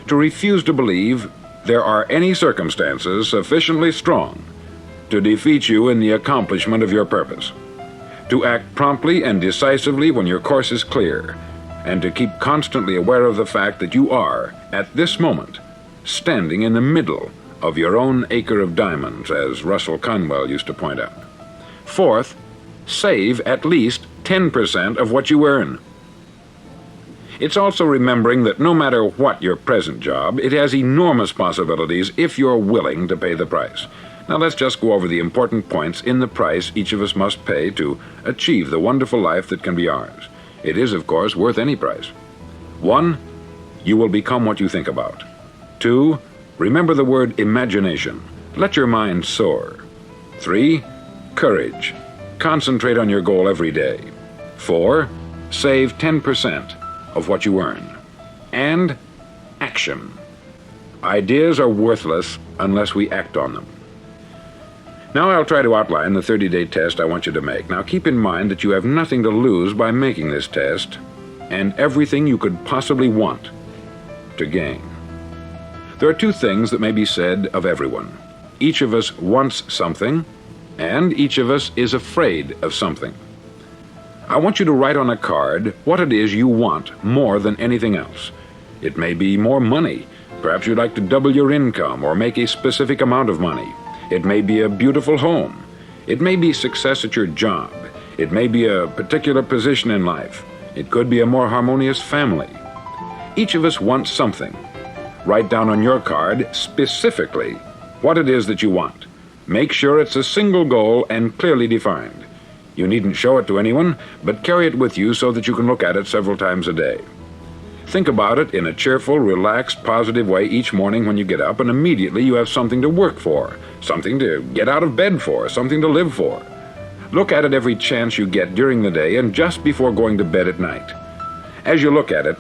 to refuse to believe there are any circumstances sufficiently strong to defeat you in the accomplishment of your purpose, to act promptly and decisively when your course is clear, and to keep constantly aware of the fact that you are, at this moment, standing in the middle of your own acre of diamonds, as Russell Conwell used to point out. Fourth, save at least 10% of what you earn. It's also remembering that no matter what your present job, it has enormous possibilities if you're willing to pay the price. Now let's just go over the important points in the price each of us must pay to achieve the wonderful life that can be ours. It is, of course, worth any price. 1, you will become what you think about. 2, remember the word imagination. Let your mind soar. 3, courage. Concentrate on your goal every day. 4, save 10% of what you earn. And action. Ideas are worthless unless we act on them. Now I'll try to outline the 30-day test I want you to make. Now keep in mind that you have nothing to lose by making this test, and everything you could possibly want to gain. There are 2 things that may be said of everyone. Each of us wants something, and each of us is afraid of something. I want you to write on a card what it is you want more than anything else. It may be more money. Perhaps you'd like to double your income or make a specific amount of money. It may be a beautiful home. It may be success at your job. It may be a particular position in life. It could be a more harmonious family. Each of us wants something. Write down on your card specifically what it is that you want. Make sure it's a single goal and clearly defined. You needn't show it to anyone, but carry it with you so that you can look at it several times a day. Think about it in a cheerful, relaxed, positive way each morning when you get up, and immediately you have something to work for, something to get out of bed for, something to live for. Look at it every chance you get during the day and just before going to bed at night. As you look at it,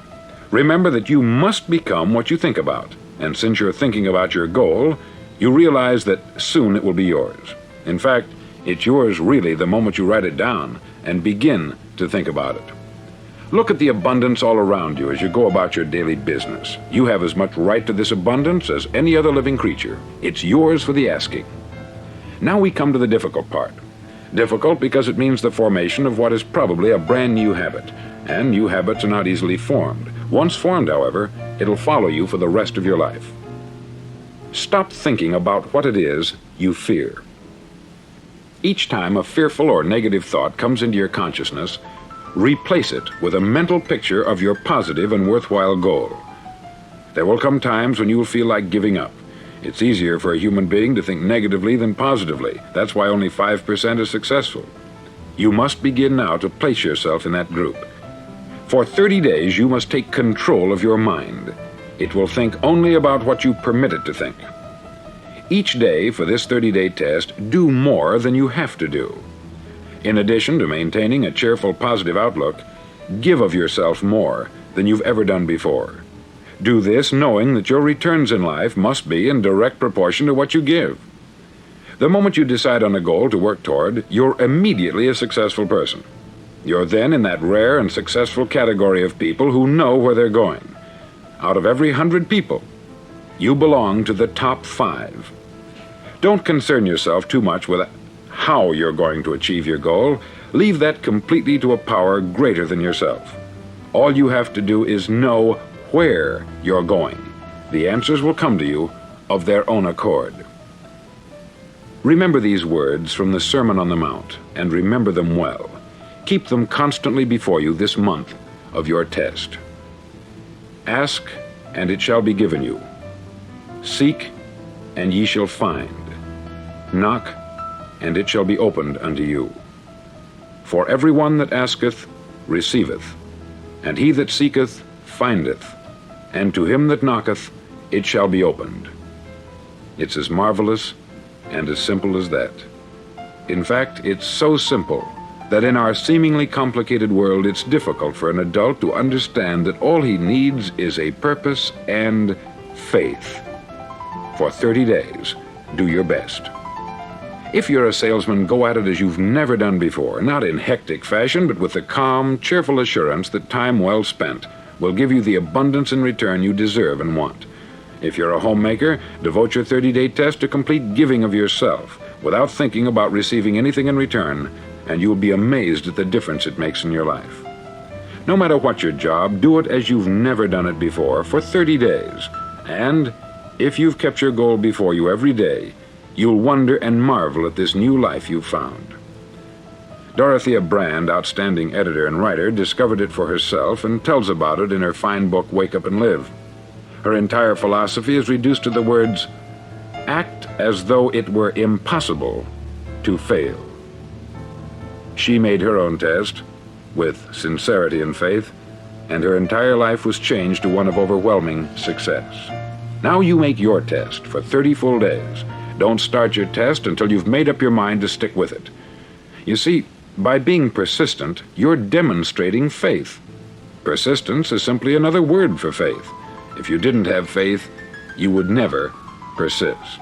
remember that you must become what you think about, and since you're thinking about your goal, you realize that soon it will be yours. In fact, it's yours really the moment you write it down and begin to think about it. Look at the abundance all around you as you go about your daily business. You have as much right to this abundance as any other living creature. It's yours for the asking. Now we come to the difficult part. Difficult because it means the formation of what is probably a brand new habit, and new habits are not easily formed. Once formed, however, it'll follow you for the rest of your life. Stop thinking about what it is you fear. Each time a fearful or negative thought comes into your consciousness, replace it with a mental picture of your positive and worthwhile goal. There will come times when you will feel like giving up. It's easier for a human being to think negatively than positively. That's why only 5% is successful. You must begin now to place yourself in that group. For 30 days, you must take control of your mind. It will think only about what you permit it to think. Each day for this 30-day test, do more than you have to do. In addition to maintaining a cheerful, positive outlook, give of yourself more than you've ever done before. Do this knowing that your returns in life must be in direct proportion to what you give. The moment you decide on a goal to work toward, you're immediately a successful person. You're then in that rare and successful category of people who know where they're going. Out of every 100 people, you belong to the top 5. Don't concern yourself too much with how you're going to achieve your goal. Leave that completely to a power greater than yourself. All you have to do is know where you're going. The answers will come to you of their own accord. Remember these words from the Sermon on the Mount, and remember them well. Keep them constantly before you this month of your test. Ask, and it shall be given you. Seek, and ye shall find. Knock, and it shall be opened unto you. For every one that asketh receiveth, and he that seeketh findeth, and to him that knocketh it shall be opened. It's as marvelous and as simple as that. In fact, it's so simple that in our seemingly complicated world it's difficult for an adult to understand that all he needs is a purpose and faith. For 30 days, do your best. If you're a salesman, go at it as you've never done before, not in hectic fashion, but with the calm, cheerful assurance that time well spent will give you the abundance in return you deserve and want. If you're a homemaker, devote your 30-day test to complete giving of yourself without thinking about receiving anything in return, and you'll be amazed at the difference it makes in your life. No matter what your job, do it as you've never done it before for 30 days. And if you've kept your goal before you every day, you'll wonder and marvel at this new life you've found. Dorothea Brand, outstanding editor and writer, discovered it for herself and tells about it in her fine book, Wake Up and Live. Her entire philosophy is reduced to the words, act as though it were impossible to fail. She made her own test with sincerity and faith, and her entire life was changed to one of overwhelming success. Now you make your test for 30 full days. Don't start your test until you've made up your mind to stick with it. You see, by being persistent, you're demonstrating faith. Persistence is simply another word for faith. If you didn't have faith, you would never persist.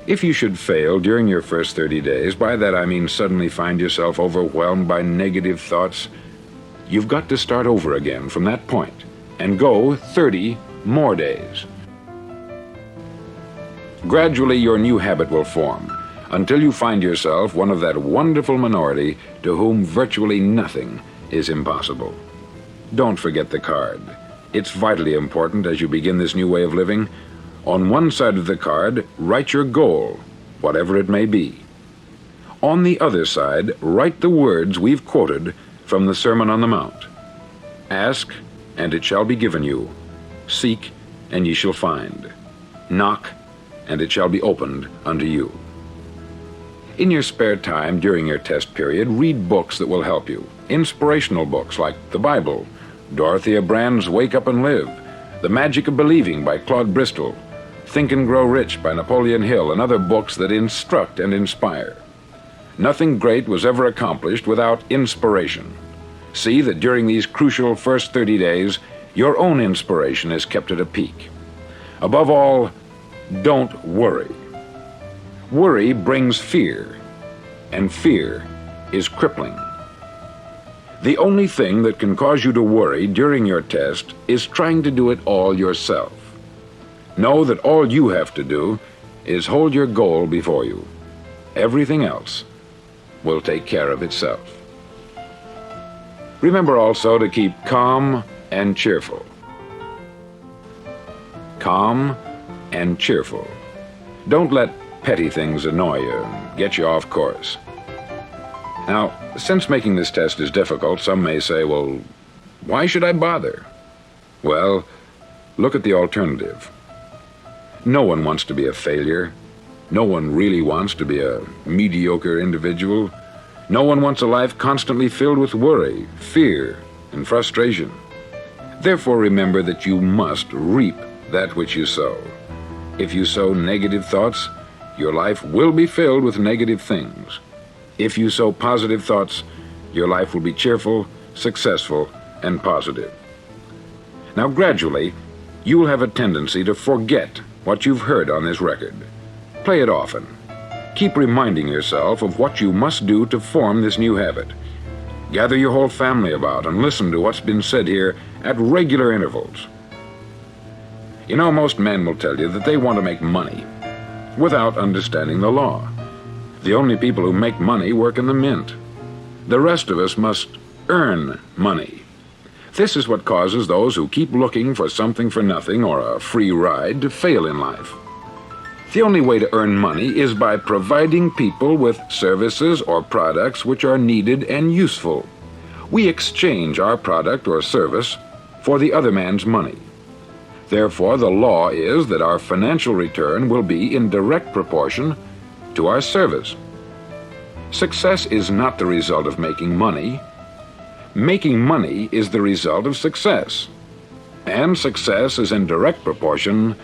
If you should fail during your first 30 days, by that I mean suddenly find yourself overwhelmed by negative thoughts, you've got to start over again from that point and go 30 more days. Gradually, your new habit will form until you find yourself one of that wonderful minority to whom virtually nothing is impossible. Don't forget the card. It's vitally important as you begin this new way of living. On one side of the card, write your goal, whatever it may be. On the other side, write the words we've quoted from the Sermon on the Mount. Ask, and it shall be given you. Seek, and ye shall find. Knock, and it shall be opened unto you. In your spare time during your test period, read books that will help you. Inspirational books like the Bible, Dorothea Brand's Wake Up and Live, The Magic of Believing by Claude Bristol, Think and Grow Rich by Napoleon Hill, and other books that instruct and inspire. Nothing great was ever accomplished without inspiration. See that during these crucial first 30 days, your own inspiration is kept at a peak. Above all, don't worry. Worry brings fear, and fear is crippling. The only thing that can cause you to worry during your test is trying to do it all yourself. Know that all you have to do is hold your goal before you. Everything else will take care of itself. Remember also to keep calm and cheerful. Calm and cheerful. Don't let petty things annoy you and get you off course. Now, since making this test is difficult, some may say, well, why should I bother? Well, look at the alternative. No one wants to be a failure. No one really wants to be a mediocre individual. No one wants a life constantly filled with worry, fear, and frustration. Therefore, remember that you must reap that which you sow. If you sow negative thoughts, your life will be filled with negative things. If you sow positive thoughts, your life will be cheerful, successful, and positive. Now, gradually, you will have a tendency to forget what you've heard on this record. Play it often. Keep reminding yourself of what you must do to form this new habit. Gather your whole family about and listen to what's been said here at regular intervals. You know, most men will tell you that they want to make money without understanding the law. The only people who make money work in the mint. The rest of us must earn money. This is what causes those who keep looking for something for nothing or a free ride to fail in life. The only way to earn money is by providing people with services or products which are needed and useful. We exchange our product or service for the other man's money. Therefore, the law is that our financial return will be in direct proportion to our service. Success is not the result of making money. Making money is the result of success. And success is in direct proportion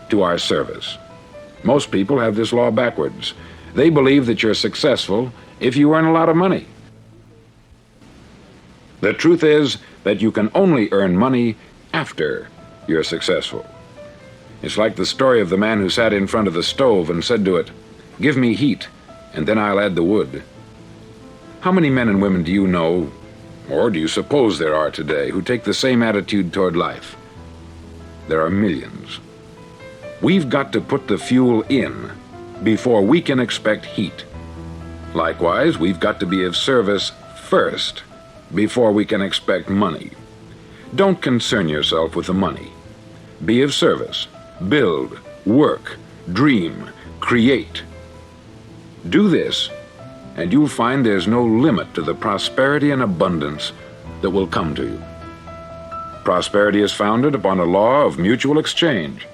to our service. Most people have this law backwards. They believe that you're successful if you earn a lot of money. The truth is that you can only earn money after you're successful. It's like the story of the man who sat in front of the stove and said to it, "Give me heat, and then I'll add the wood." How many men and women do you know, or do you suppose there are today, who take the same attitude toward life? there are millions. We've got to put the fuel in before we can expect heat. Likewise, we've got to be of service first before we can expect money. Don't concern yourself with the money. Be of service. Build, work, dream, create. Do this, and you'll find there's no limit to the prosperity and abundance that will come to you. Prosperity is founded upon a law of mutual exchange.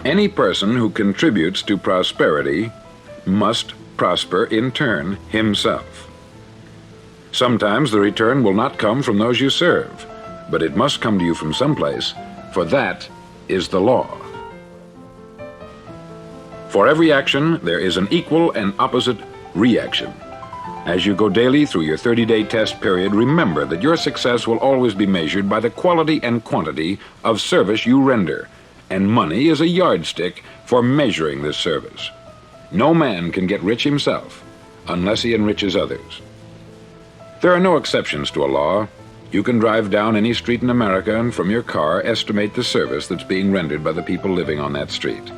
Any person who contributes to prosperity must prosper in turn himself. Sometimes the return will not come from those you serve, but it must come to you from someplace, for that is the law. For every action, there is an equal and opposite reaction. As you go daily through your 30-day test period, remember that your success will always be measured by the quality and quantity of service you render, and money is a yardstick for measuring this service. No man can get rich himself unless he enriches others. There are no exceptions to a law. You can drive down any street in America and from your car estimate the service that's being rendered by the people living on that street.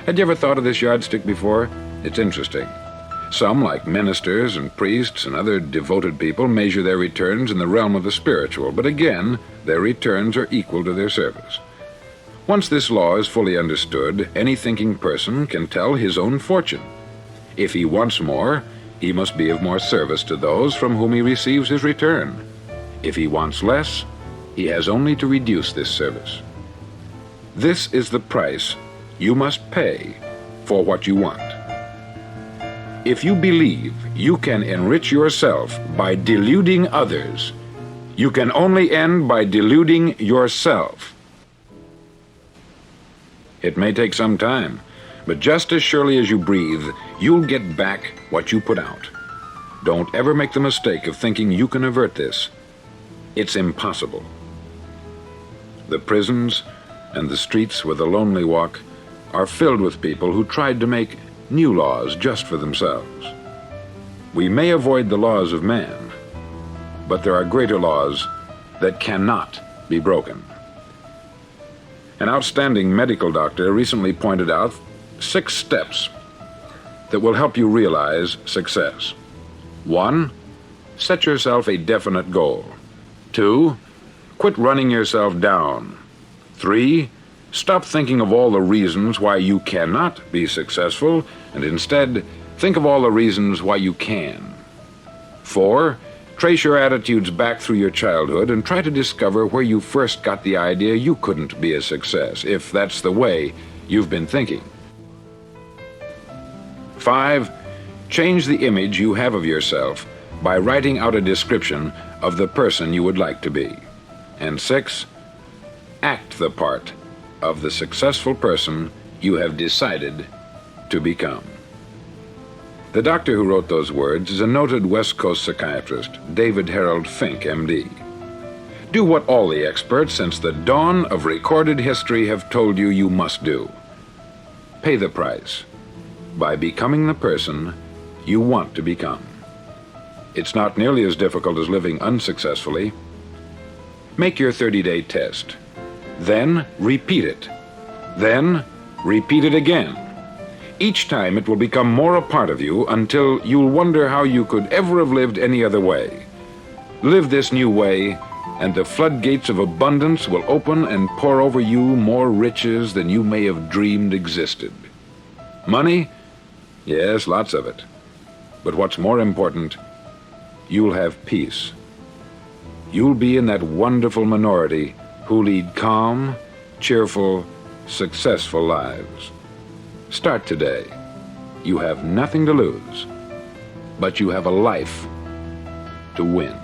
Had you ever thought of this yardstick before? It's interesting. Some, like ministers and priests and other devoted people, measure their returns in the realm of the spiritual, but again, their returns are equal to their service. Once this law is fully understood, any thinking person can tell his own fortune. If he wants more, he must be of more service to those from whom he receives his return. If he wants less, he has only to reduce this service. This is the price you must pay for what you want. If you believe you can enrich yourself by deluding others, you can only end by deluding yourself. It may take some time, but just as surely as you breathe, you'll get back what you put out. Don't ever make the mistake of thinking you can avert this. It's impossible. The prisons and the streets where the lonely walk are filled with people who tried to make new laws just for themselves. We may avoid the laws of man, but there are greater laws that cannot be broken. An outstanding medical doctor recently pointed out 6 steps that will help you realize success. 1. Set yourself a definite goal. 2. Quit running yourself down. 3. Stop thinking of all the reasons why you cannot be successful, and instead think of all the reasons why you can. 4. Trace your attitudes back through your childhood and try to discover where you first got the idea you couldn't be a success, if that's the way you've been thinking. 5. Change the image you have of yourself by writing out a description of the person you would like to be. And 6. Act the part of the successful person you have decided to become. The doctor who wrote those words is a noted West Coast psychiatrist, David Harold Fink, M.D. Do what all the experts since the dawn of recorded history have told you you must do. Pay the price by becoming the person you want to become. It's not nearly as difficult as living unsuccessfully. Make your 30-day test. Then repeat it. Then repeat it again. Each time it will become more a part of you until you'll wonder how you could ever have lived any other way. Live this new way, and the floodgates of abundance will open and pour over you more riches than you may have dreamed existed. Money? Yes, lots of it. But what's more important, you'll have peace. You'll be in that wonderful minority who lead calm, cheerful, successful lives. Start today. You have nothing to lose, but you have a life to win.